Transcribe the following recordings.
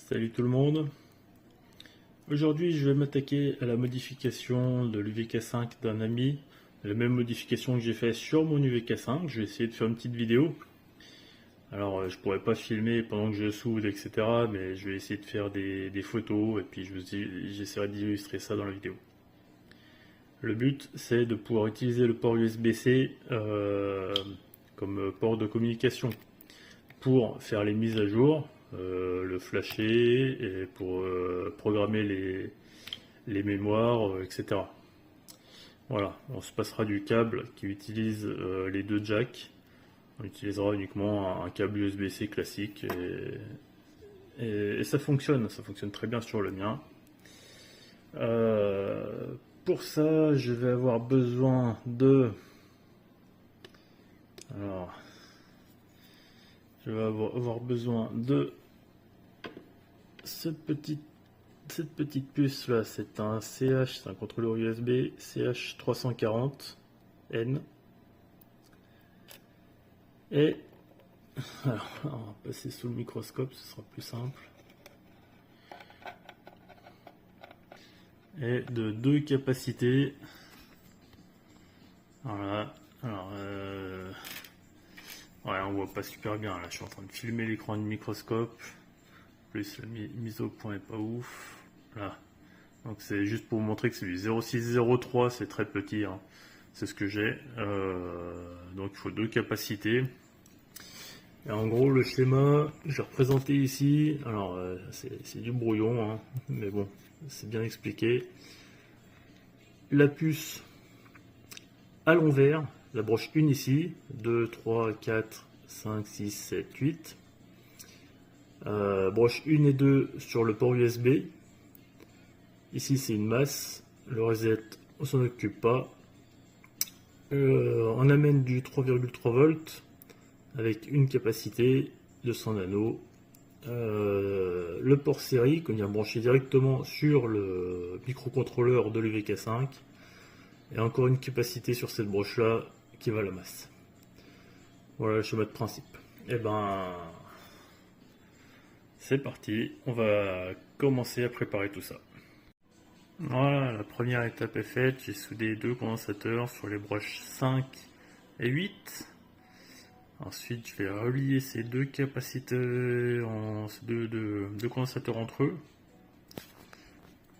Salut tout le monde. Aujourd'hui, je vais m'attaquer à la modification de l'UVK5 d'un ami. La même modification que j'ai fait sur mon UVK5. Je vais essayer de faire une petite vidéo. Alors, je pourrais pas filmer pendant que je soude, etc. Mais je vais essayer de faire des photos et puis j'essaierai d'illustrer ça dans la vidéo. Le but, c'est de pouvoir utiliser le port USB-C comme port de communication pour faire les mises à jour, le flasher et pour programmer les mémoires, etc. Voilà, on se passera du câble qui utilise les deux jacks. On utilisera uniquement un câble USB-C classique et ça fonctionne très bien sur le mien. Pour ça, je vais avoir besoin de... Alors, je vais avoir besoin de cette petite puce là. C'est un CH, c'est un contrôleur USB CH340N. Et alors, on va passer sous le microscope, ce sera plus simple. Et de deux capacités. Voilà. Alors, ouais, on voit pas super bien là. Je suis en train de filmer l'écran du microscope. Plus la mise au point est pas ouf. Là. Donc c'est juste pour vous montrer que c'est du 0603, c'est très petit. Hein. C'est ce que j'ai. Donc il faut deux capacités. Et en gros, le schéma, je vais représenter ici. Alors c'est du brouillon, hein, mais bon, c'est bien expliqué. La puce à l'envers, la broche 1 ici, 2, 3, 4, 5, 6, 7, 8. Broche 1 et 2 sur le port USB. Ici c'est une masse, le reset on s'en occupe pas. On amène du 3,3 volts avec une capacité de 100 nano. Le port série qu'on vient brancher directement sur le microcontrôleur de l'UVK5 et encore une capacité sur cette broche là qui va à la masse. Voilà le schéma de principe. Et ben c'est parti, on va commencer à préparer tout ça. Voilà, la première étape est faite, j'ai soudé deux condensateurs sur les broches 5 et 8. Ensuite, je vais relier ces deux capaciteurs, deux condensateurs entre eux.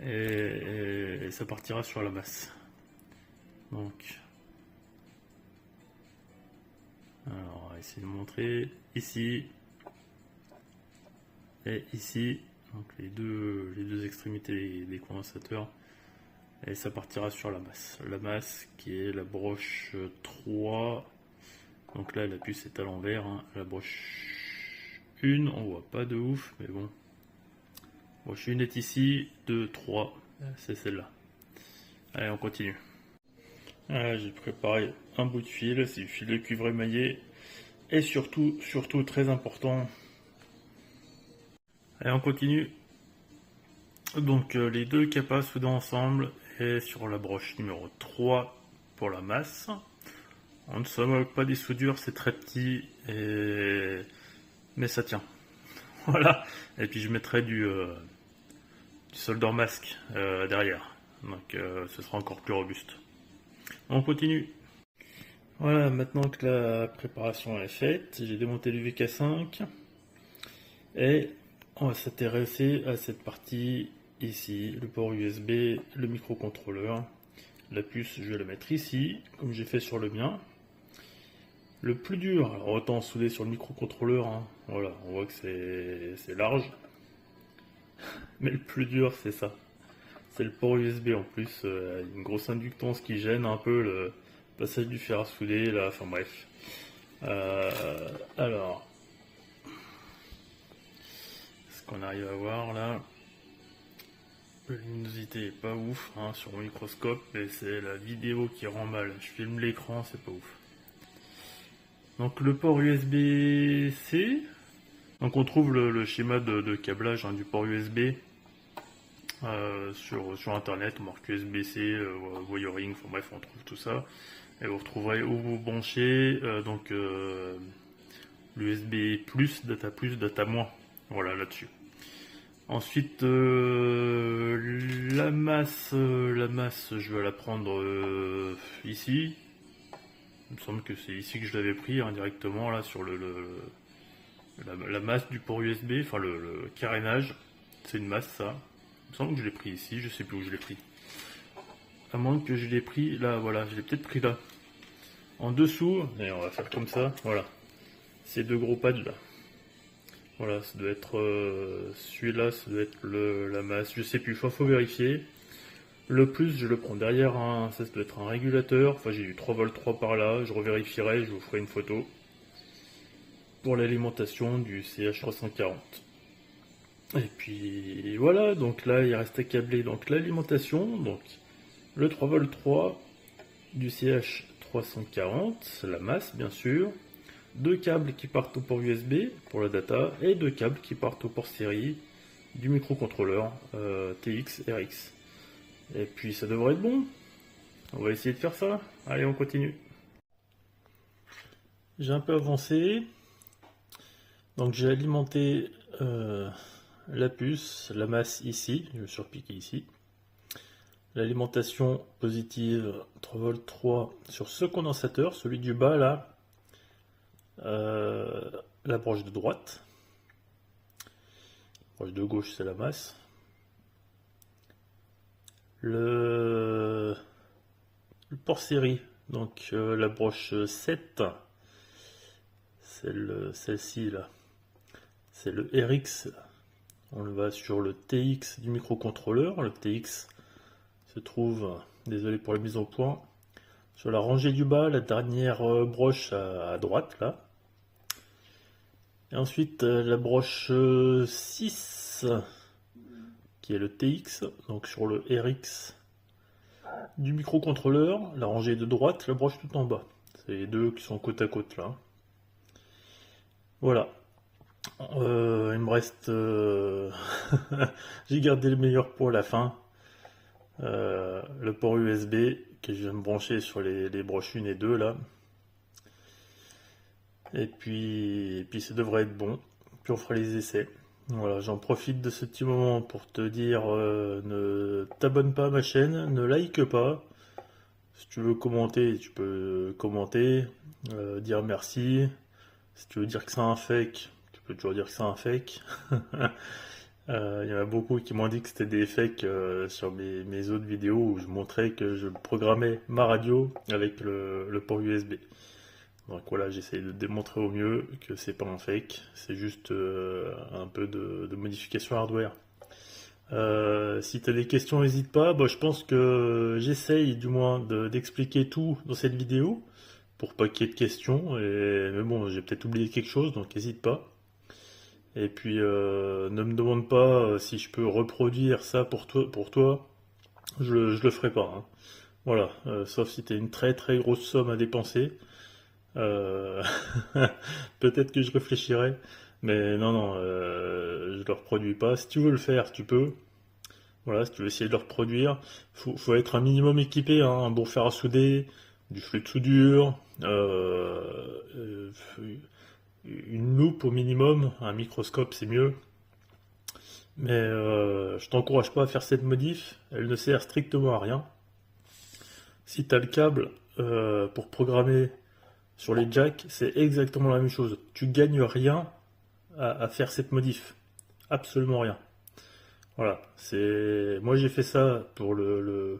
Et ça partira sur la masse. Donc, alors, on va essayer de montrer ici et ici. Donc les deux extrémités des condensateurs, et ça partira sur la masse qui est la broche 3. Donc là la puce est à l'envers, hein. La broche 1 on voit pas de ouf, mais bon, broche 1 est ici, 2, 3 c'est celle-là. Allez, on continue. J'ai préparé un bout de fil, c'est du fil de cuivre émaillé, et surtout très important. Allez, on continue. Donc les deux capas soudés ensemble et sur la broche numéro 3 pour la masse. On ne se moque pas des soudures, c'est très petit, mais ça tient. Voilà. Et puis je mettrai du solder masque derrière. Donc ce sera encore plus robuste. On continue. Voilà, maintenant que la préparation est faite, j'ai démonté l'UVK5 et on va s'intéresser à cette partie ici, le port USB, le microcontrôleur. La puce, je vais la mettre ici, comme j'ai fait sur le mien. Le plus dur, alors autant souder sur le microcontrôleur, hein. Voilà, on voit que c'est large. Mais le plus dur, c'est ça. C'est le port USB en plus, une grosse inductance qui gêne un peu le passage du fer à souder, là, enfin bref. Alors... qu'on arrive à voir là, la luminosité est pas ouf hein, sur mon microscope, mais c'est la vidéo qui rend mal. Je filme l'écran, c'est pas ouf. Donc le port USB-C, donc on trouve le schéma de câblage hein, du port USB sur internet, on marque USB-C, wiring, enfin bref, on trouve tout ça. Et vous retrouverez où vous branchez l'USB plus, data moins. Voilà, là-dessus. Ensuite, la masse, je vais la prendre ici. Il me semble que c'est ici que je l'avais pris directement là sur la masse du port USB, enfin le carénage. C'est une masse ça. Il me semble que je l'ai pris ici, je sais plus où je l'ai pris. À moins que je l'ai pris là, voilà, je l'ai peut-être pris là. En dessous, et on va faire comme ça, voilà. Ces deux gros pads là. Voilà, ça doit être celui-là, ça doit être la masse, je sais plus, faut vérifier. Le plus, je le prends derrière ça doit être un régulateur. Enfin, j'ai eu 3V3 par là, je revérifierai, je vous ferai une photo. Pour l'alimentation du CH340. Et puis voilà, donc là, il reste à câbler donc l'alimentation, donc le 3V3 du CH340, la masse bien sûr. Deux câbles qui partent au port USB pour la data et deux câbles qui partent au port série du microcontrôleur TX RX. Et puis ça devrait être bon. On va essayer de faire ça. Allez, on continue. J'ai un peu avancé. Donc j'ai alimenté la puce, la masse ici. Je vais surpiquer ici. L'alimentation positive 3V3 sur ce condensateur, celui du bas là. La broche de droite, la broche de gauche c'est la masse, le port série, donc la broche 7, celle-ci là, c'est le RX, on le va sur le TX du microcontrôleur, le TX se trouve, désolé pour la mise au point, sur la rangée du bas, la dernière broche à droite là. Et ensuite la broche 6 qui est le TX, donc sur le RX du microcontrôleur, la rangée de droite, la broche tout en bas. C'est les deux qui sont côte à côte là. Voilà. Il me reste... J'ai gardé le meilleur pour la fin. Le port USB que je vais me brancher sur les broches 1 et 2 là. Et puis ça devrait être bon. Puis on fera les essais. Voilà, j'en profite de ce petit moment pour te dire ne t'abonne pas à ma chaîne, ne like pas. Si tu veux commenter, tu peux commenter, dire merci. Si tu veux dire que c'est un fake, tu peux toujours dire que c'est un fake. Il y en a beaucoup qui m'ont dit que c'était des fakes sur mes autres vidéos où je montrais que je programmais ma radio avec le port USB. Donc voilà, j'essaie de démontrer au mieux que c'est pas un fake, c'est juste un peu de modification hardware. Si tu as des questions, n'hésite pas. Bah, je pense que j'essaye du moins d'expliquer tout dans cette vidéo pour pas qu'il y ait de questions. Mais bon, j'ai peut-être oublié quelque chose, donc n'hésite pas. Et puis ne me demande pas si je peux reproduire ça pour toi. Je le ferai pas, hein. Voilà, sauf si tu as une très très grosse somme à dépenser. Peut-être que je réfléchirai, mais non, je le reproduis pas. Si tu veux le faire, tu peux. Voilà, si tu veux essayer de le reproduire, faut être un minimum équipé, hein, un bon fer à souder, du flux de soudure, une loupe au minimum, un microscope c'est mieux. Mais je t'encourage pas à faire cette modif, elle ne sert strictement à rien. Si tu as le câble pour programmer sur les jacks, c'est exactement la même chose. Tu gagnes rien à faire cette modif. Absolument rien. Voilà. Moi j'ai fait ça pour le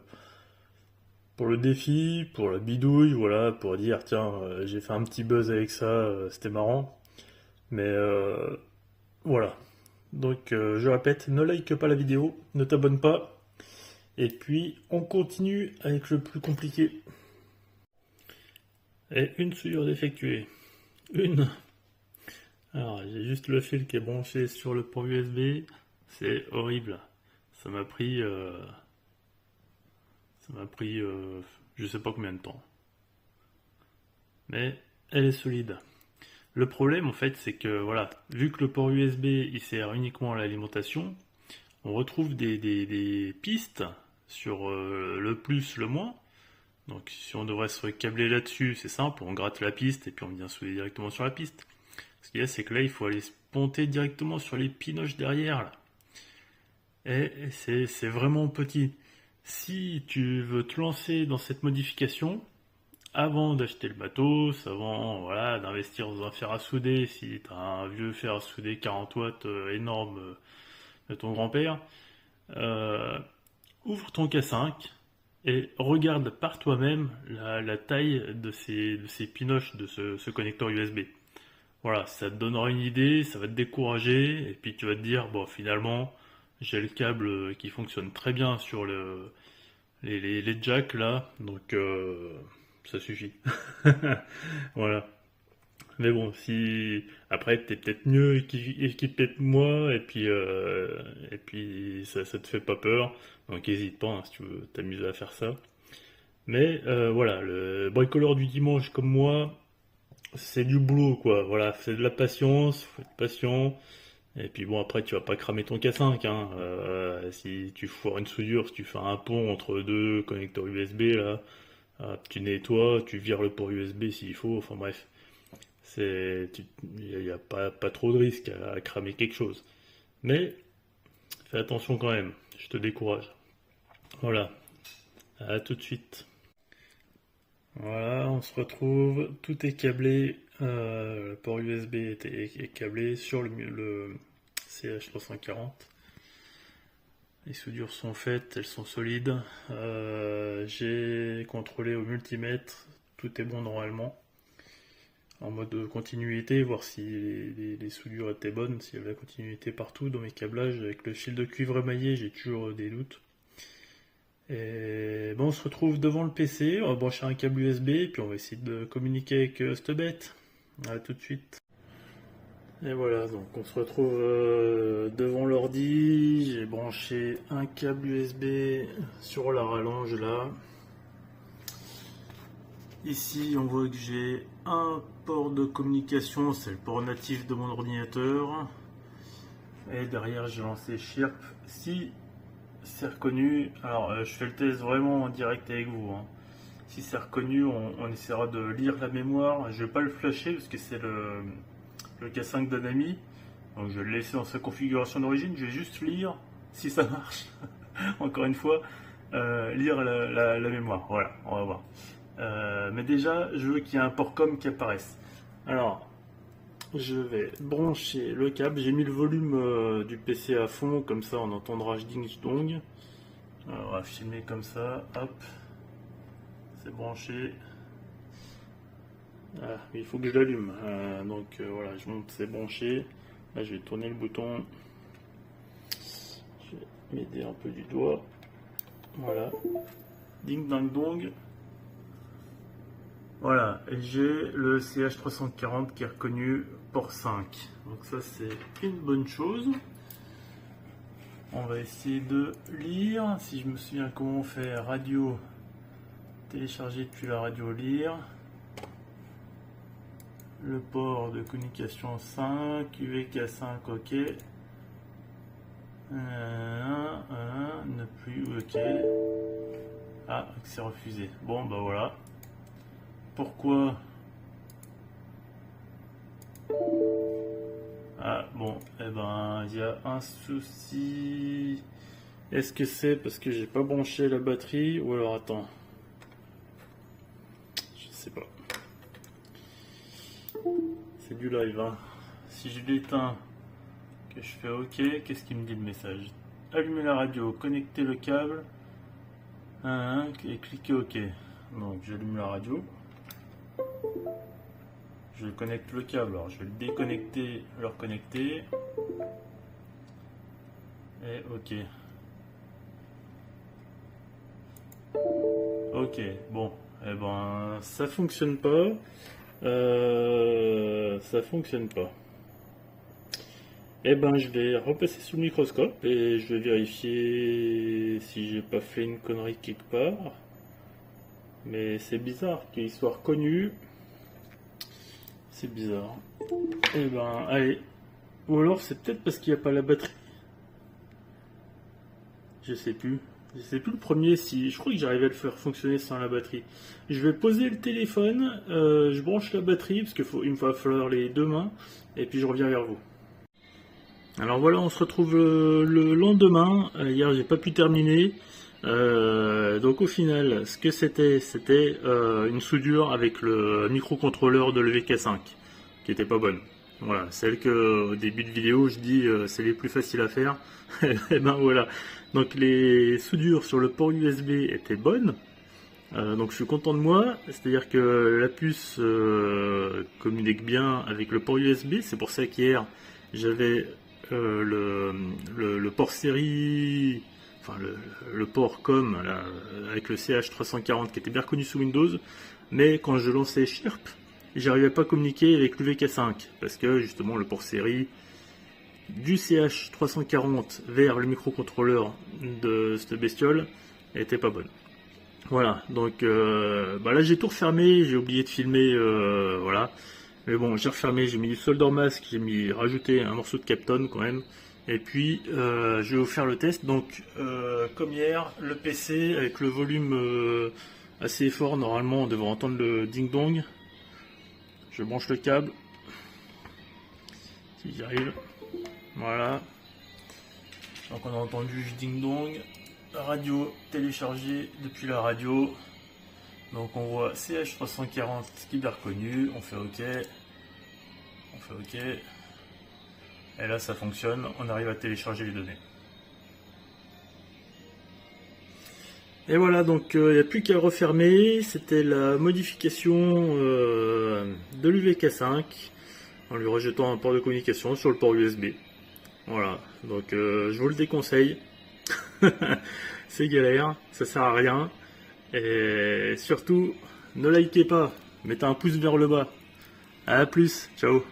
défi, pour la bidouille, voilà, pour dire tiens, j'ai fait un petit buzz avec ça, c'était marrant. Mais voilà. Donc je répète, ne like pas la vidéo, ne t'abonne pas. Et puis on continue avec le plus compliqué. Et une souillure défectuée. Une. Alors, j'ai juste le fil qui est branché sur le port USB. C'est horrible. Ça m'a pris... je sais pas combien de temps. Mais elle est solide. Le problème, en fait, c'est que, voilà, vu que le port USB, il sert uniquement à l'alimentation, on retrouve des pistes sur le plus, le moins. Donc si on devrait se câbler là-dessus, c'est simple, on gratte la piste et puis on vient souder directement sur la piste. Ce qu'il y a, c'est que là, il faut aller se ponter directement sur les pinoches derrière. Là. et c'est vraiment petit. Si tu veux te lancer dans cette modification, avant d'acheter le matos, avant voilà, d'investir dans un fer à souder, si tu as un vieux fer à souder 40 watts énorme de ton grand-père, euh, ouvre ton K5 et regarde par toi-même la taille de ces pinoches, de ce connecteur USB. Voilà, ça te donnera une idée, ça va te décourager, et puis tu vas te dire, bon, finalement, j'ai le câble qui fonctionne très bien sur les jacks là, donc ça suffit. Voilà. Mais bon, si après t'es peut-être mieux équipé que moi, et puis ça te fait pas peur, donc n'hésite pas hein, si tu veux t'amuser à faire ça. Mais voilà, le bricoleur du dimanche comme moi, c'est du boulot quoi. Voilà, c'est de la patience, faut être patient. Et puis bon, après tu vas pas cramer ton K5, hein. Si tu foires une soudure, si tu fais un pont entre deux connecteurs USB là, tu nettoies, tu vires le port USB s'il faut. Enfin bref. Il n'y a pas trop de risque à cramer quelque chose. Mais fais attention quand même, je te décourage. Voilà, à tout de suite. Voilà, on se retrouve, tout est câblé, le port USB est câblé sur le CH340. Les soudures sont faites, elles sont solides. J'ai contrôlé au multimètre, tout est bon normalement. En mode continuité, voir si les soudures étaient bonnes, s'il y avait la continuité partout dans mes câblages. Avec le fil de cuivre émaillé, j'ai toujours des doutes. Et bon, on se retrouve devant le PC, on va brancher un câble USB, et puis on va essayer de communiquer avec cette bête. A tout de suite. Et voilà, donc on se retrouve devant l'ordi, j'ai branché un câble USB sur la rallonge là. Ici, on voit que j'ai un port de communication, c'est le port natif de mon ordinateur. Et derrière, j'ai lancé Chirp. Si c'est reconnu, alors je fais le test vraiment en direct avec vous, hein. Si c'est reconnu, on essaiera de lire la mémoire. Je vais pas le flasher parce que c'est le K5 d'un ami. Donc je vais le laisser dans sa configuration d'origine. Je vais juste lire si ça marche. Encore une fois, lire la mémoire. Voilà, on va voir. Mais déjà, je veux qu'il y ait un port com qui apparaisse. Alors, je vais brancher le câble. J'ai mis le volume du PC à fond, comme ça on entendra ding dong. Alors, on va filmer comme ça. Hop, c'est branché. Ah, il faut que je l'allume. Voilà, je monte, c'est branché. Là, je vais tourner le bouton. Je vais m'aider un peu du doigt. Voilà. Ding dong dong. Voilà, et j'ai le CH340 qui est reconnu port 5. Donc ça c'est une bonne chose. On va essayer de lire. Si je me souviens comment on fait radio, télécharger depuis la radio, lire. Le port de communication 5, UVK5, ok. Ne plus, ok. Ah, c'est refusé. Bon, bah voilà. Pourquoi? Ah bon, eh ben il y a un souci. Est-ce que c'est parce que j'ai pas branché la batterie ou alors attends. Je sais pas. C'est du live hein. Si je l'éteins, que je fais OK, qu'est-ce qu'il me dit le message? Allumer la radio, connecter le câble. Et cliquer OK. Donc j'allume la radio. Je connecte le câble, alors je vais le déconnecter, le reconnecter. Et OK. Ok, bon, eh ben ça fonctionne pas. Ça fonctionne pas. Eh ben je vais repasser sous le microscope et je vais vérifier si j'ai pas fait une connerie quelque part. Mais c'est bizarre qu'il soit reconnu. C'est bizarre. Eh ben, allez. Ou alors c'est peut-être parce qu'il n'y a pas la batterie. Je sais plus. Je sais plus le premier si. Je crois que j'arrivais à le faire fonctionner sans la batterie. Je vais poser le téléphone. Je branche la batterie parce qu'il me va falloir les deux mains. Et puis je reviens vers vous. Alors voilà, on se retrouve le lendemain. Hier, j'ai pas pu terminer. Donc au final, ce que c'était une soudure avec le microcontrôleur de l'EVK5, qui était pas bonne. Voilà, celle que au début de vidéo je dis c'est les plus faciles à faire. Et ben voilà. Donc les soudures sur le port USB étaient bonnes. Donc je suis content de moi, c'est-à-dire que la puce communique bien avec le port USB. C'est pour ça qu'hier j'avais le port série, enfin le port COM là, avec le CH340 qui était bien reconnu sous Windows, mais quand je lançais Chirp, j'arrivais pas à communiquer avec l'UVK5 parce que justement le port série du CH340 vers le microcontrôleur de cette bestiole était pas bonne. Voilà, donc là j'ai tout refermé, j'ai oublié de filmer, voilà. Mais bon, j'ai refermé, j'ai mis du solder mask, j'ai rajouté un morceau de Kapton quand même. Et puis, je vais vous faire le test. Donc, comme hier, le PC avec le volume assez fort, normalement on devrait entendre le ding-dong. Je branche le câble. Si j'y arrive. Voilà. Donc on a entendu le ding-dong. Radio téléchargée depuis la radio. Donc on voit CH340 qui est bien reconnu, on fait OK, et là ça fonctionne, on arrive à télécharger les données. Et voilà, donc il n'y a plus qu'à refermer, c'était la modification de l'UVK5 en lui rejetant un port de communication sur le port USB. Voilà, donc je vous le déconseille, c'est galère, ça sert à rien. Et surtout, ne likez pas, mettez un pouce vers le bas. A plus, ciao.